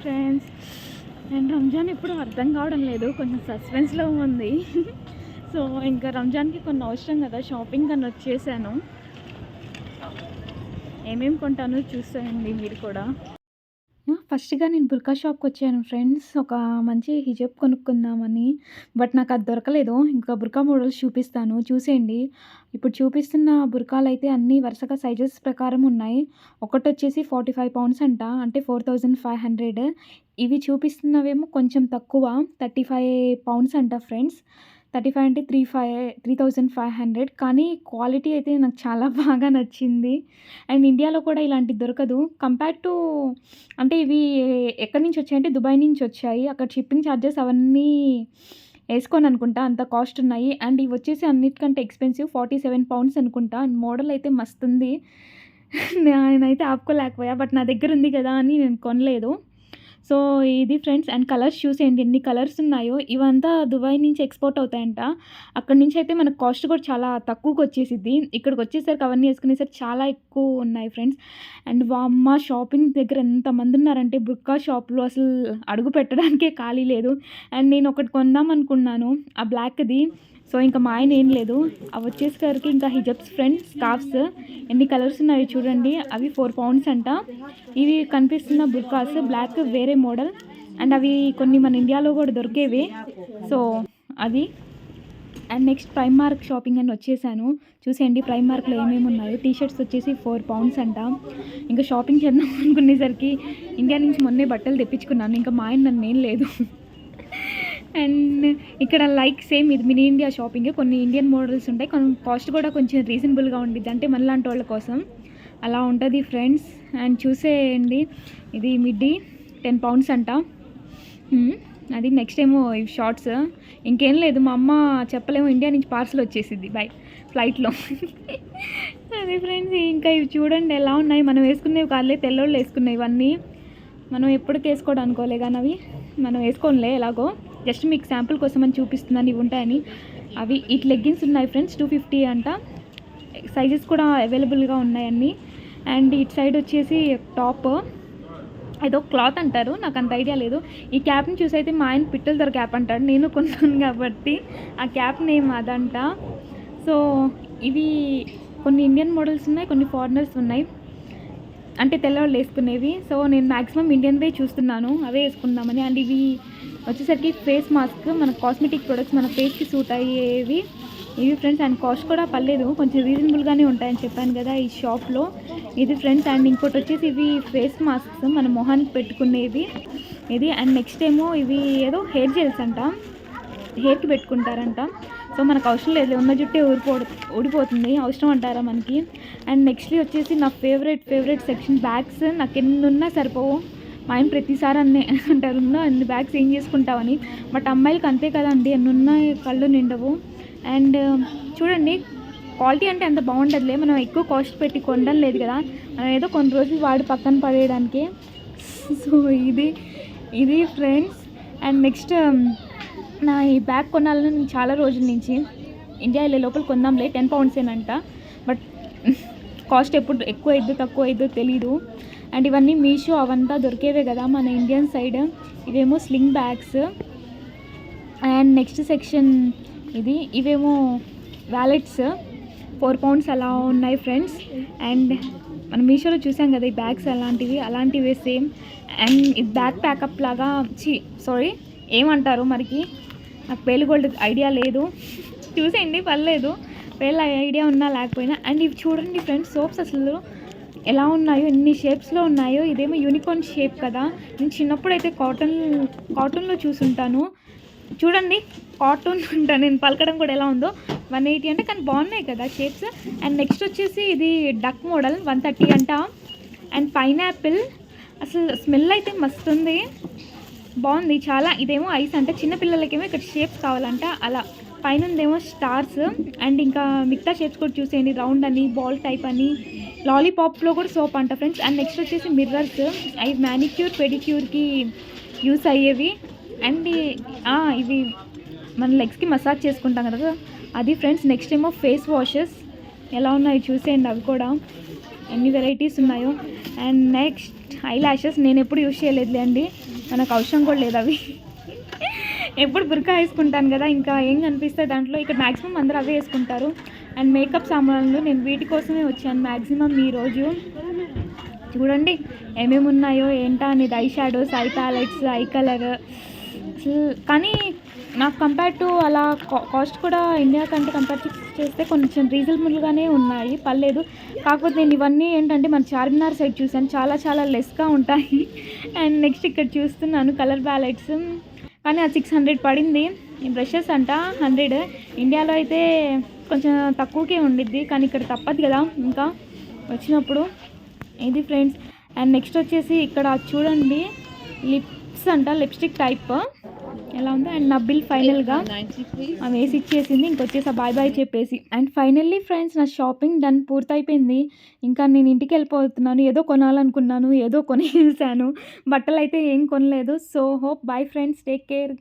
Friends. And Ramzan ఇప్పుడు అర్థం కావడం లేదు, కొంచెం సస్పెన్స్లో ఉంది. సో ఇంకా రంజాన్కి కొన్ని అవసరం కదా, షాపింగ్ అని వచ్చేసాను. ఏమేమి కొంటానో చూసేయండి మీరు కూడా. ఫస్ట్‌గా నేను బుర్కా షాప్‌కి వచ్చాను ఫ్రెండ్స్. ఒక మంచి హిజాబ్ కొనుక్కుందామని. బట్ నాకు అది దొరకలేదు. ఇంకా బుర్కా మోడల్స్ చూపిస్తాను చూసేయండి. ఇప్పుడు చూపిస్తున్న బుర్కాలైతే అన్నీ వరుసగా సైజెస్ ప్రకారం ఉన్నాయి. ఒకటొచ్చేసి 45 పౌండ్స్ అంట. అంటే 4500. ఇవి చూపిస్తున్నవేమో కొంచెం తక్కువ 35 పౌండ్స్ అంట ఫ్రెండ్స్. 35 అంటే 3500. కానీ క్వాలిటీ అయితే నాకు చాలా బాగా నచ్చింది. అండ్ ఇండియాలో కూడా ఇలాంటిది దొరకదు. కంపేర్ టు అంటే ఇవి ఎక్కడి నుంచి వచ్చాయంటే దుబాయ్ నుంచి వచ్చాయి. అక్కడ షిప్పింగ్ ఛార్జెస్ అవన్నీ ఏసుకొని అనుకుంటా అంత కాస్ట్ ఉన్నాయి. అండ్ ఇవి వచ్చేసి అన్నిటికంటే ఎక్స్‌పెన్సివ్ 47 పౌండ్స్ అనుకుంటా. అండ్ మోడల్ అయితే మస్తుంది. నేనైతే ఆపుకోలేకపోయా. బట్ నా దగ్గర ఉంది కదా అని నేను కొనలేదు. సో ఇది ఫ్రెండ్స్. అండ్ కలర్స్ చూసేయండి ఎన్ని కలర్స్ ఉన్నాయో. ఇవంతా దుబాయ్ నుంచి ఎక్స్‌పోర్ట్ అవుతాయంట. అక్కడి నుంచి అయితే మనకు కాస్ట్ కూడా చాలా తక్కువకి వచ్చేసిద్ది. ఇక్కడికి వచ్చేసరికి అవన్నీ వేసుకునేసరికి చాలా ఎక్కువ ఉన్నాయి ఫ్రెండ్స్. అండ్ వామ్మా! షాపింగ్ దగ్గర ఎంతమంది ఉన్నారంటే బుర్కా షాప్‌లో అసలు అడుగు పెట్టడానికే ఖాళీ లేదు. అండ్ నేను ఒకటి కొందాం అనుకున్నాను ఆ బ్లాక్‌ది. సో ఇంకా మా ఆయన ఏం లేదు. అవి వచ్చేసరికి ఇంకా హిజాబ్స్ ఫ్రెండ్స్, స్కార్ఫ్స్ ఎన్ని కలర్స్ ఉన్నాయో చూడండి. అవి 4 పౌండ్స్ అంట. ఇవి కనిపిస్తున్న బుర్కాస్ బ్లాక్ వేరే మోడల్. అండ్ అవి కొన్ని మన ఇండియాలో కూడా దొరికేవి. సో అది. అండ్ నెక్స్ట్ ప్రైమార్క్ షాపింగ్ అని వచ్చేసాను. చూసేయండి ప్రైమార్క్లో ఏమేమి ఉన్నాయో. టీ షర్ట్స్ వచ్చేసి 4 పౌండ్స్ అంట. ఇంకా షాపింగ్ చేద్దాం అనుకునేసరికి ఇండియా నుంచి మొన్నే బట్టలు తెప్పించుకున్నాను. ఇంకా మా ఆయన నన్ను ఏం లేదు. అండ్ ఇక్కడ లైక్ సేమ్ ఇది మినీ ఇండియా షాపింగే. కొన్ని ఇండియన్ మోడల్స్ ఉంటాయి. కొన్ని కాస్ట్ కూడా కొంచెం రీజనబుల్గా ఉండిద్ది. అంటే మనలాంటి వాళ్ళ కోసం అలా ఉంటుంది ఫ్రెండ్స్. అండ్ చూసేయండి ఇది మిడ్డీ 10 పౌండ్స్ అంట. అది నెక్స్ట్ ఏమో ఇవి షార్ట్స్. ఇంకేం లేదు, మా అమ్మ చెప్పలేము ఇండియా నుంచి పార్సల్ వచ్చేసిద్ది బై ఫ్లైట్లో. అదే ఫ్రెండ్స్. ఇంకా ఇవి చూడండి ఎలా ఉన్నాయి. మనం వేసుకునేవి కాదులే, తెల్లోళ్ళు వేసుకునేవి ఇవన్నీ. మనం ఎప్పటికి వేసుకోవడం అనుకోలే కానీ అవి మనం వేసుకోనిలే ఎలాగో. జస్ట్ మీకు శాంపుల్ కోసం అని చూపిస్తున్నాను ఇవి ఉంటాయని. అవి ఇటు లెగ్గిన్స్ ఉన్నాయి ఫ్రెండ్స్ 250 అంట. సైజెస్ కూడా అవైలబుల్గా ఉన్నాయన్నీ. అండ్ ఇటు సైడ్ వచ్చేసి టాప్ ఏదో క్లాత్ అంటారు, నాకు అంత ఐడియా లేదు. ఈ క్యాప్ని చూసి అయితే మా ఆయన పిట్టల ధర క్యాప్ అంటాడు, నేను కొన్నాను కాబట్టి ఆ క్యాప్ నేమ్ అదంట. సో ఇవి కొన్ని ఇండియన్ మోడల్స్ ఉన్నాయి, కొన్ని ఫారినర్స్ ఉన్నాయి. అంటే తెల్లవాళ్ళు వేసుకునేవి. సో నేను మ్యాక్సిమం ఇండియన్వే చూస్తున్నాను, అవే వేసుకుందామని. అండ్ ఇవి వచ్చేసరికి ఫేస్ మాస్క్, మన కాస్మెటిక్ ప్రొడక్ట్స్ మన ఫేస్కి సూట్ అయ్యేవి ఇవి ఫ్రెండ్స్. అండ్ కాస్ట్ కూడా పర్లేదు, కొంచెం రీజనబుల్గానే ఉంటాయని చెప్పాను కదా ఈ షాప్లో. ఇది ఫ్రెండ్స్. అండ్ ఇంకోటి వచ్చేసి ఇవి ఫేస్ మాస్క్స్ మన మొహానికి పెట్టుకునేవి ఇది. అండ్ నెక్స్ట్ ఏమో ఇవి ఏదో హెయిర్ జెల్స్ అంట, హెయిర్కి పెట్టుకుంటారంట. సో మనకు అవసరం లేదు, ఉన్న జుట్టే ఊడిపోతుంది, అవసరం అంటారా మనకి. అండ్ నెక్స్ట్ వచ్చేసి నా ఫేవరెట్ సెక్షన్ బ్యాగ్స్. నాకు ఎన్ని ఉన్నా సరిపోవు. మా ఆయన ప్రతిసారి అంటారు అన్ని బ్యాగ్స్ ఏం చేసుకుంటావని. బట్ అమ్మాయిలకి అంతే కదండి, ఎన్ని ఉన్నా కళ్ళు నిండవు. అండ్ చూడండి క్వాలిటీ అంటే అంత బాగుండదులే, మనం ఎక్కువ కాస్ట్ పెట్టి కొనడం లేదు కదా, మనం ఏదో కొన్ని రోజులు వాడి పక్కన పడేయడానికి. సో ఇది ఫ్రెండ్స్. అండ్ నెక్స్ట్ నా ఈ బ్యాగ్ కొనాలని నేను చాలా రోజుల నుంచి ఇండియా వెళ్ళే లోపల కొందాంలే 10 పౌండ్సేనంట. బట్ కాస్ట్ ఎప్పుడు ఎక్కువ అయిద్దో తక్కువ అయిద్దో తెలీదు. అండ్ ఇవన్నీ మీషో అవంతా దొరికేవే కదా మన ఇండియన్ సైడ్. ఇవేమో sling bags. And next section ఇవేమో వ్యాలెట్స్ 4 పౌండ్స్ అలా ఉన్నాయి ఫ్రెండ్స్. అండ్ మనం మీషోలో చూసాం కదా ఈ బ్యాగ్స్ అలాంటివే సేమ్. అండ్ ఇది బ్యాగ్ ప్యాకప్ లాగా ఏమంటారు మరికి, నాకు పేలు గోల్డ్ ఐడియా లేదు, చూసేయండి పర్లేదు పేల ఐడియా ఉన్నా లేకపోయినా. అండ్ ఇవి చూడండి ఫ్రెండ్స్ సోప్స్ అసలు ఎలా ఉన్నాయో, ఎన్ని షేప్స్లో ఉన్నాయో. ఇదేమో యూనికార్న్ షేప్ కదా, నేను చిన్నప్పుడు అయితే కాటన్లో చూసుంటాను. చూడండి కాటన్ ఉంటాను, నేను పలకడం కూడా ఎలా ఉందో. 180 అంటే కానీ బాగున్నాయి కదా షేప్స్. అండ్ నెక్స్ట్ వచ్చేసి ఇది డక్ మోడల్ 130 అంట. అండ్ పైనాపిల్ అసలు స్మెల్ అయితే మస్తు ఉంది, బాగుంది చాలా. ఇదేమో ఐస్ అంటే చిన్నపిల్లలకేమో ఇక్కడ షేప్స్ కావాలంట అలా. పైన ఉందేమో స్టార్స్. అండ్ ఇంకా మిగతా షేప్స్ కూడా చూసేయండి, రౌండ్ అని, బాల్ టైప్ అని, లాలీపాప్లో కూడా సోప్ అంట ఫ్రెండ్స్. అండ్ నెక్స్ట్ వచ్చేసి మిర్రర్స్, అవి మ్యానిక్యూర్ పెడిక్యూర్కి యూస్ అయ్యేవి. అండ్ ఇవి మన లెగ్స్కి మసాజ్ చేసుకుంటాం కదా అది ఫ్రెండ్స్. నెక్స్ట్ ఏమో ఫేస్ వాషెస్ ఎలా ఉన్నాయో చూసేయండి అవి కూడా, ఎన్ని వెరైటీస్ ఉన్నాయో. అండ్ నెక్స్ట్ ఐ ల్యాషెస్ నేను ఎప్పుడు యూజ్ చేయలేదులే అండి, మనకు అవసరం కూడా లేదు అవి. ఎప్పుడు బుర్కా వేసుకుంటాను కదా, ఇంకా ఏం కనిపిస్తాయి దాంట్లో. ఇక్కడ మ్యాక్సిమం అందరూ అవే వేసుకుంటారు. అండ్ మేకప్ సామాన్లు నేను వీటి కోసమే వచ్చాను మ్యాక్సిమం ఈరోజు. చూడండి ఏమేమి ఉన్నాయో ఏంటా అనేది, I shadows, I palettes, I colour. కానీ నాకు కంపేర్ టు అలా కాస్ట్ కూడా ఇండియా కంటే కంపేర్ చేస్తే కొంచెం రీజనబుల్గానే ఉన్నాయి, పర్లేదు. కాకపోతే నేను ఇవన్నీ ఏంటంటే మన చార్మినార్ సైడ్ చూసాను, చాలా చాలా లెస్గా ఉంటాయి. అండ్ నెక్స్ట్ ఇక్కడ చూస్తున్నాను కలర్ ప్యాలెట్స్, కానీ అది 600 పడింది. ఈ బ్రషెస్ అంట 100, ఇండియాలో అయితే కొంచెం తక్కువకే ఉండిద్ది, కానీ ఇక్కడ తప్పదు కదా ఇంకా వచ్చినప్పుడు. ఇది ఫ్రెండ్స్. అండ్ నెక్స్ట్ వచ్చేసి ఇక్కడ చూడండి లిప్స్ అంట, లిప్స్టిక్ టైప్ ఎలా ఉంది. అండ్ నా బిల్ ఫైనల్గా ఆమె వేసి ఇచ్చేసింది, ఇంకొచ్చేసి బాయ్ బాయ్ చెప్పేసి. అండ్ ఫైనల్లీ ఫ్రెండ్స్ నా షాపింగ్ డన్ పూర్తయిపోయింది. ఇంకా నేను ఇంటికి వెళ్ళిపోతున్నాను. ఏదో కొనాలనుకున్నాను, ఏదో కొనేసాను, బట్టలు అయితే ఏం కొనలేదు. So hope bye friends, take care.